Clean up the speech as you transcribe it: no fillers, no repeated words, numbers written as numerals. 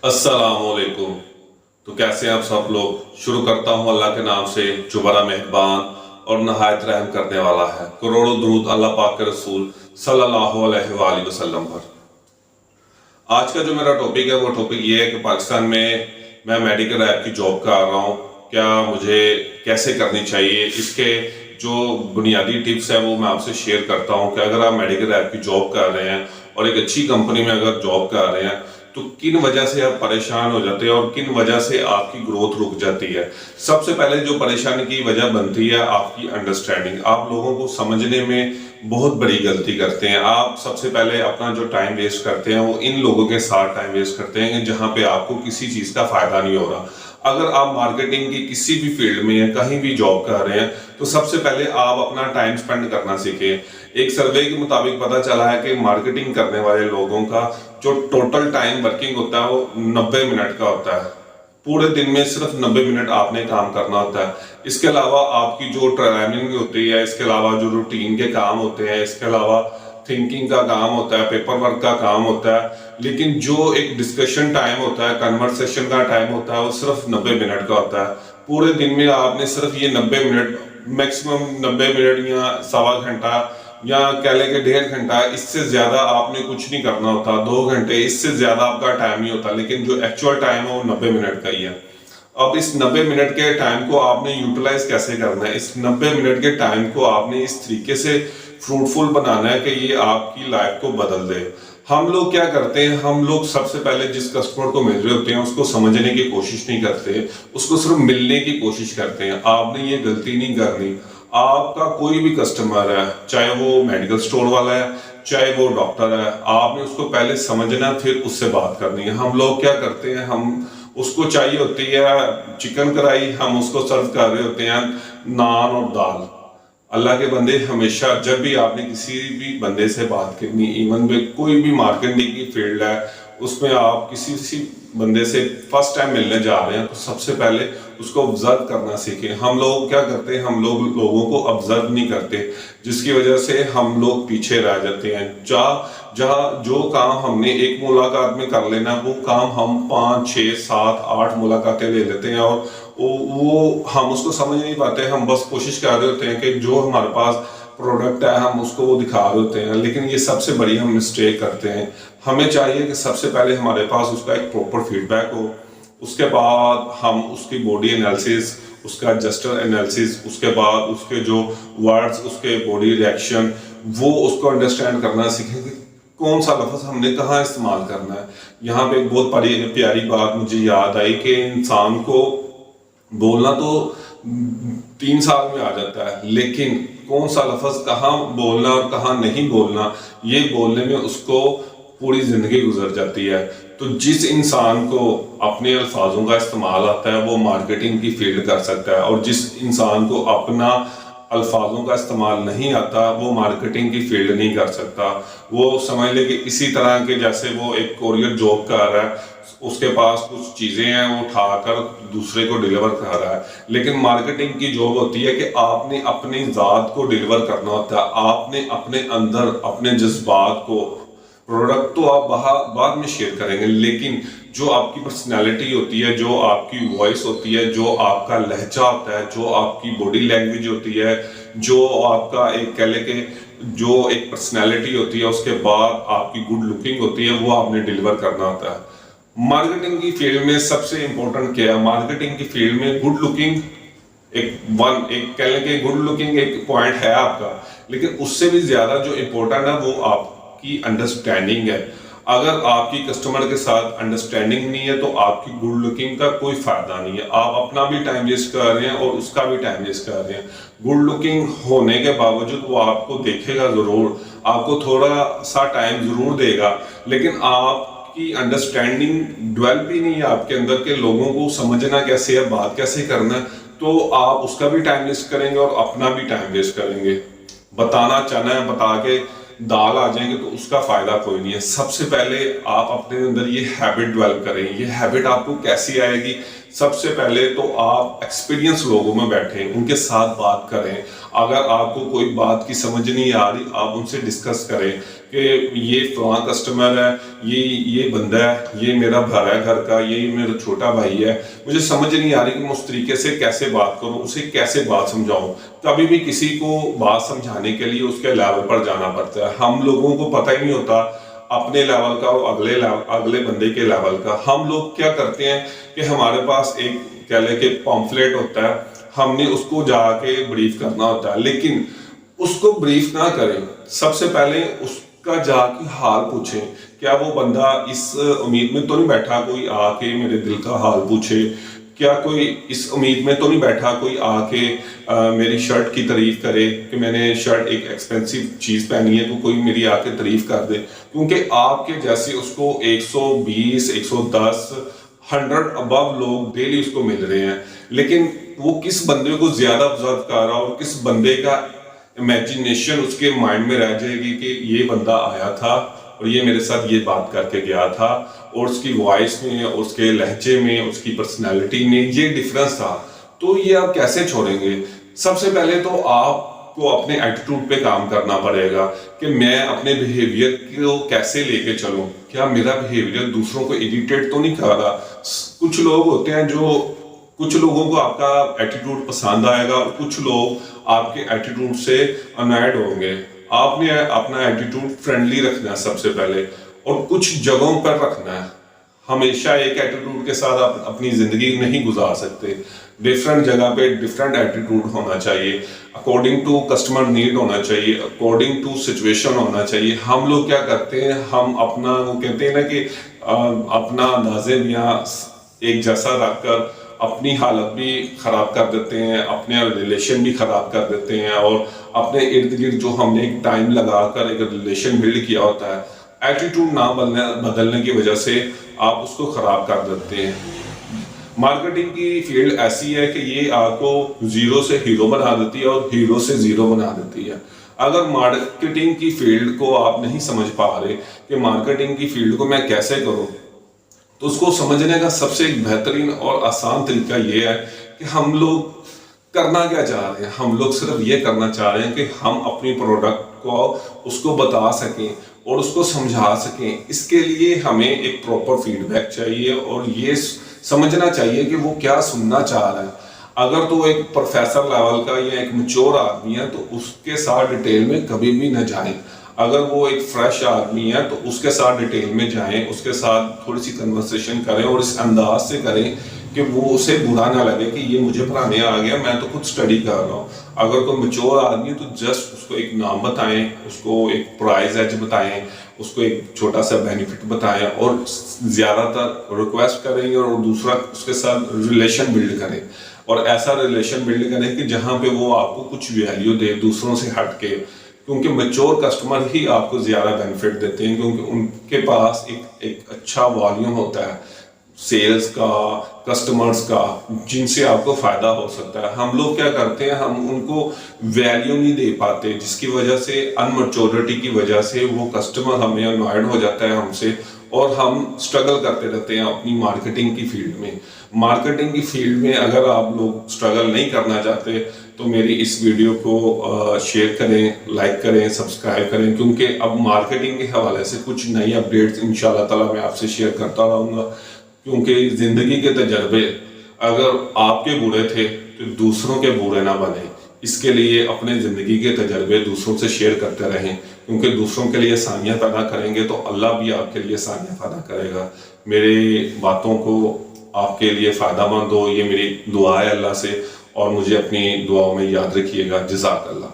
अस्सलाम वालेकुम। तो कैसे हैं आप सब लोग। शुरू करता हूं अल्लाह के नाम से जो बड़ा मेहरबान और नहायत रहम करने वाला है। करोड़ों दुरूद अल्लाह पाक के रसूल सल्लल्लाहु अलैहि वसल्लम पर। आज का जो मेरा टॉपिक है वो टॉपिक ये है कि पाकिस्तान में मैं मेडिकल रैप की जॉब कर रहा हूँ, क्या मुझे कैसे करनी चाहिए, इसके जो बुनियादी टिप्स है वो मैं आपसे शेयर करता हूँ कि अगर आप मेडिकल रैप की जॉब कर रहे हैं और एक अच्छी कंपनी में अगर जॉब कर रहे हैं तो किन वजह से आप परेशान हो जाते हैं और किन वजह से आपकी ग्रोथ रुक जाती है। सबसे पहले जो परेशानी की वजह बनती है आपकी अंडरस्टैंडिंग। आप लोगों को समझने में बहुत बड़ी गलती करते हैं। आप सबसे पहले अपना जो टाइम वेस्ट करते हैं वो इन लोगों के साथ टाइम वेस्ट करते हैं जहां पे आपको किसी चीज का फायदा नहीं हो रहा। अगर आप मार्केटिंग की किसी भी फील्ड में या कहीं भी जॉब कर रहे हैं तो सबसे पहले आप अपना टाइम स्पेंड करना सीखें। एक सर्वे के मुताबिक पता चला है कि मार्केटिंग करने वाले लोगों का जो टोटल टाइम वर्किंग होता है वो 90 मिनट का होता है। पूरे दिन में सिर्फ 90 मिनट आपने काम करना होता है। इसके अलावा आपकी जो ट्रैवलिंग होती है, इसके अलावा जो रूटीन के काम होते हैं, इसके अलावा थिंकिंग का काम होता है, पेपर वर्क का काम होता है, लेकिन जो एक डिस्कशन टाइम होता है, कन्वर्सेशन का टाइम होता है वो सिर्फ 90 मिनट का होता है। पूरे दिन में आपने सिर्फ ये 90 मिनट, मैक्सिमम 90 मिनट या सवा घंटा या कह लें कि 1.5 घंटा, इससे ज्यादा आपने कुछ नहीं करना होता। 2 घंटे, इससे ज्यादा आपका टाइम नहीं होता, लेकिन जो एक्चुअल टाइम है वो 90 मिनट का ही है। अब इस 90 मिनट के टाइम को आपने यूटिलाइज कैसे करना है, इस 90 मिनट के टाइम को आपने इस तरीके से फ्रूटफुल बनाना है कि ये आपकी लाइफ को बदल दे। हम लोग क्या करते हैं, हम लोग सबसे पहले जिस कस्टमर को मिल रहे होते हैं उसको समझने की कोशिश नहीं करते, उसको सिर्फ मिलने की कोशिश करते हैं। आपने ये गलती नहीं करनी। आपका कोई भी कस्टमर है, चाहे वो मेडिकल स्टोर वाला है, चाहे वो डॉक्टर है, आपने उसको पहले समझना फिर उससे बात करनी है। हम लोग क्या करते हैं, हम उसको चाहिए होती है चिकन कढ़ाई, हम उसको सर्व कर रहे होते हैं नान और दाल। अल्लाह के बंदे, हमेशा जब भी आपने किसी भी बंदे से बात करनी, इवन में कोई भी मार्केटिंग की फील्ड है उसमें आप किसी बंदे से फर्स्ट टाइम मिलने जा रहे हैं तो सबसे पहले उसको ऑब्जर्व करना सीखें। हम लोग क्या करते हैं, हम लोग लोगों को ऑब्जर्व नहीं करते, जिसकी वजह से हम लोग पीछे रह जाते हैं। जहाँ जो काम हमने एक मुलाकात में कर लेना वो काम हम 5, 6, 7, 8 मुलाकातें ले लेते हैं और वो हम उसको समझ नहीं पाते। हम बस कोशिश कर रहे होते हैं कि जो हमारे पास प्रोडक्ट है हम उसको वो दिखा रहे होते हैं, लेकिन ये सबसे बड़ी हम मिस्टेक करते हैं। हमें चाहिए कि सबसे पहले हमारे पास उसका एक प्रॉपर फीडबैक हो, उसके बाद हम उसकी बॉडी एनालिसिस, उसका जेस्चर एनालिसिस, उसके बाद उसके जो वर्ड्स, उसके बॉडी रिएक्शन, वो उसको अंडरस्टैंड करना सीखें कि कौन सा लफ्ज़ हमने कहाँ इस्तेमाल करना है। यहाँ पे एक बहुत प्यारी बात मुझे याद आई कि इंसान को बोलना तो 3 साल में आ जाता है, लेकिन कौन सा लफ्ज कहाँ बोलना और कहाँ नहीं बोलना ये बोलने में उसको पूरी जिंदगी गुजर जाती है। तो जिस इंसान को अपने अल्फाजों का इस्तेमाल आता है वो मार्केटिंग की फील्ड कर सकता है, और जिस इंसान को अपना अल्फाजों का इस्तेमाल नहीं आता वो मार्केटिंग की फील्ड नहीं कर सकता। वो समझ ले कि इसी तरह के जैसे वो एक कोरियर जॉब कर रहा है, उसके पास कुछ चीजें हैं वो उठाकर दूसरे को डिलीवर कर रहा है, लेकिन मार्केटिंग की जॉब होती है कि आपने अपनी जात को डिलीवर करना होता है। आपने अपने अंदर अपने जज्बात को, प्रोडक्ट तो आप बाद में शेयर करेंगे, लेकिन जो आपकी पर्सनैलिटी होती है, जो आपकी वॉइस होती है, जो आपका लहजा होता है, जो आपकी बॉडी लैंग्वेज होती है, जो आपका एक कह ले के जो एक पर्सनैलिटी होती है, उसके बाद आपकी गुड लुकिंग होती है, वो आपने डिलीवर करना होता है। मार्केटिंग की फील्ड में सबसे इंपॉर्टेंट क्या है, मार्केटिंग की फील्ड में गुड लुकिंग एक कह लें कि गुड लुकिंग एक पॉइंट है आपका, लेकिन उससे भी ज्यादा जो इंपॉर्टेंट है वो आपकी अंडरस्टैंडिंग है। अगर आपकी कस्टमर के साथ अंडरस्टैंडिंग नहीं है तो आपकी गुड लुकिंग का कोई फायदा नहीं है। आप अपना भी टाइम वेस्ट कर रहे हैं और उसका भी टाइम वेस्ट कर रहे हैं। गुड लुकिंग होने के बावजूद वो आपको देखेगा जरूर, आपको थोड़ा सा टाइम जरूर देगा, लेकिन आपकी अंडरस्टैंडिंग डेवलप ही नहीं है आपके अंदर के लोगों को समझना कैसे है, बात कैसे करना है, तो आप उसका भी टाइम वेस्ट करेंगे और अपना भी टाइम वेस्ट करेंगे। बताना चाहना है, बता के दाल आ जाएंगे तो उसका फायदा कोई नहीं है। सबसे पहले आप अपने अंदर ये हैबिट डेवलप करें। ये हैबिट आपको कैसी आएगी, सबसे पहले तो आप एक्सपीरियंस लोगों में बैठें, उनके साथ बात करें। अगर आपको कोई बात की समझ नहीं आ रही आप उनसे डिस्कस करें کہ یہ فلاں کسٹمر ہے، یہ بندہ ہے، یہ میرا بھائی ہے گھر کا، یہ میرا چھوٹا بھائی ہے، مجھے سمجھ نہیں آ رہی کہ میں اس طریقے سے کیسے بات کروں، اسے کیسے بات سمجھاؤں۔ کبھی بھی کسی کو بات سمجھانے کے لیے اس کے لیول پر جانا پڑتا ہے۔ ہم لوگوں کو پتہ ہی نہیں ہوتا اپنے لیول کا اور اگلے بندے کے لیول کا۔ ہم لوگ کیا کرتے ہیں کہ ہمارے پاس ایک کہہ لیں کہ پامفلیٹ ہوتا ہے، ہم نے اس کو جا کے بریف کرنا ہوتا ہے، لیکن اس کو بریف نہ کریں، سب سے پہلے اس کا جا کے حال پوچھیں۔ کیا وہ بندہ اس امید میں تو نہیں بیٹھا کوئی آ کے میرے دل کا حال پوچھے؟ کیا کوئی اس امید میں تو نہیں بیٹھا کوئی آ کے میری شرٹ کی تعریف کرے کہ میں نے شرٹ ایک ایکسپینسو چیز پہنی ہے تو کوئی میری آ کے تعریف کر دے؟ کیونکہ آپ کے جیسے اس کو 120 110 100 ابو لوگ ڈیلی اس کو مل رہے ہیں، لیکن وہ کس بندے کو زیادہ آبزرو کر رہا اور کس بندے کا امیجنیشن اس کے مائنڈ میں رہ جائے گی کہ یہ بندہ آیا تھا اور یہ میرے ساتھ یہ بات کر کے گیا تھا، اور اس کی وائس میں، اس کے لہجے میں، اس کی پرسنالٹی میں یہ ڈیفرنس تھا، تو یہ آپ کیسے چھوڑیں گے؟ سب سے پہلے تو آپ کو اپنے ایٹیٹیوڈ پہ کام کرنا پڑے گا کہ میں اپنے بیہیویئر کو کیسے لے کے چلوں۔ کیا میرا بیہیویئر دوسروں کو اریٹیٹ تو نہیں کر رہا؟ کچھ لوگ ہوتے ہیں کچھ لوگوں کو آپ کا ایٹیٹیوڈ پسند آئے گا اور کچھ لوگ آپ کے ایٹیٹیوڈ سے انوائڈ ہوں گے۔ آپ نے اپنا ایٹیٹیوڈ فرینڈلی رکھنا ہے سب سے پہلے، اور کچھ جگہوں پر رکھنا ہے۔ ہمیشہ ایک ایٹیٹیوڈ کے ساتھ آپ اپنی زندگی نہیں گزار سکتے، ڈیفرنٹ جگہ پہ ڈیفرنٹ ایٹیٹیوڈ ہونا چاہیے، اکارڈنگ ٹو کسٹمر نیڈ ہونا چاہیے، اکارڈنگ ٹو سچویشن ہونا چاہیے۔ ہم لوگ کیا کرتے ہیں، ہم اپنا وہ کہتے ہیں نا کہ اپنا اندازے میاں ایک جیسا رکھ کر اپنی حالت بھی خراب کر دیتے ہیں، اپنے ریلیشن بھی خراب کر دیتے ہیں، اور اپنے ارد گرد جو ہم نے ایک ٹائم لگا کر ایک ریلیشن بلڈ کیا ہوتا ہے، ایٹیٹیوڈ نہ بدلنے کی وجہ سے آپ اس کو خراب کر دیتے ہیں۔ مارکیٹنگ کی فیلڈ ایسی ہے کہ یہ آپ کو زیرو سے ہیرو بنا دیتی ہے اور ہیرو سے زیرو بنا دیتی ہے۔ اگر مارکیٹنگ کی فیلڈ کو آپ نہیں سمجھ پا رہے کہ مارکیٹنگ کی فیلڈ کو میں کیسے کروں، تو اس کو سمجھنے کا سب سے ایک بہترین اور آسان طریقہ یہ ہے کہ ہم لوگ کرنا کیا چاہ رہے ہیں۔ ہم لوگ صرف یہ کرنا چاہ رہے ہیں کہ ہم اپنی پروڈکٹ کو اس کو بتا سکیں اور اس کو سمجھا سکیں۔ اس کے لیے ہمیں ایک پراپر فیڈ بیک چاہیے اور یہ سمجھنا چاہیے کہ وہ کیا سننا چاہ رہا ہے۔ اگر تو ایک پروفیسر لیول کا یا ایک میچور آدمی ہے تو اس کے ساتھ ڈیٹیل میں کبھی بھی نہ جائیں۔ اگر وہ ایک فریش آدمی ہے تو اس کے ساتھ ڈیٹیل میں جائیں، اس کے ساتھ تھوڑی سی کنورسیشن کریں اور اس انداز سے کریں کہ وہ اسے برا نہ لگے کہ یہ مجھے پڑھانے آ گیا، میں تو خود سٹڈی کر رہا ہوں۔ اگر کوئی میچور آدمی ہے تو جسٹ اس کو ایک نام بتائیں، اس کو ایک پرائز ایج بتائیں، اس کو ایک چھوٹا سا بینیفٹ بتائیں اور زیادہ تر ریکویسٹ کریں، اور دوسرا اس کے ساتھ ریلیشن بلڈ کریں، اور ایسا ریلیشن بلڈ کریں کہ جہاں پہ وہ آپ کو کچھ ویلیو دے دوسروں سے ہٹ کے، کیونکہ میچور کسٹمر ہی آپ کو زیادہ بینیفٹ دیتے ہیں، کیونکہ ان کے پاس ایک اچھا والیوم ہوتا ہے سیلز کا، کسٹمرز کا، جن سے آپ کو فائدہ ہو سکتا ہے۔ ہم لوگ کیا کرتے ہیں، ہم ان کو ویلیو نہیں دے پاتے، جس کی وجہ سے انمیچورٹی کی وجہ سے وہ کسٹمر ہمیں انوائڈ ہو جاتا ہے ہم سے، اور ہم سٹرگل کرتے رہتے ہیں اپنی مارکیٹنگ کی فیلڈ میں۔ مارکیٹنگ کی فیلڈ میں اگر آپ لوگ سٹرگل نہیں کرنا چاہتے تو میری اس ویڈیو کو شیئر کریں، لائک کریں، سبسکرائب کریں، کیونکہ اب مارکیٹنگ کے حوالے سے کچھ نئی اپڈیٹس انشاءاللہ تعالیٰ میں آپ سے شیئر کرتا رہوں گا، کیونکہ زندگی کے تجربے اگر آپ کے برے تھے تو دوسروں کے برے نہ بنیں۔ اس کے لیے اپنے زندگی کے تجربے دوسروں سے شیئر کرتے رہیں، کیونکہ دوسروں کے لیے آسانیاں پیدا کریں گے تو اللہ بھی آپ کے لیے آسانیاں پیدا کرے گا۔ میری باتوں کو آپ کے لیے فائدہ مند ہو، یہ میری دعا ہے اللہ سے، اور مجھے اپنی دعاؤں میں یاد رکھیے گا۔ جزاک اللہ۔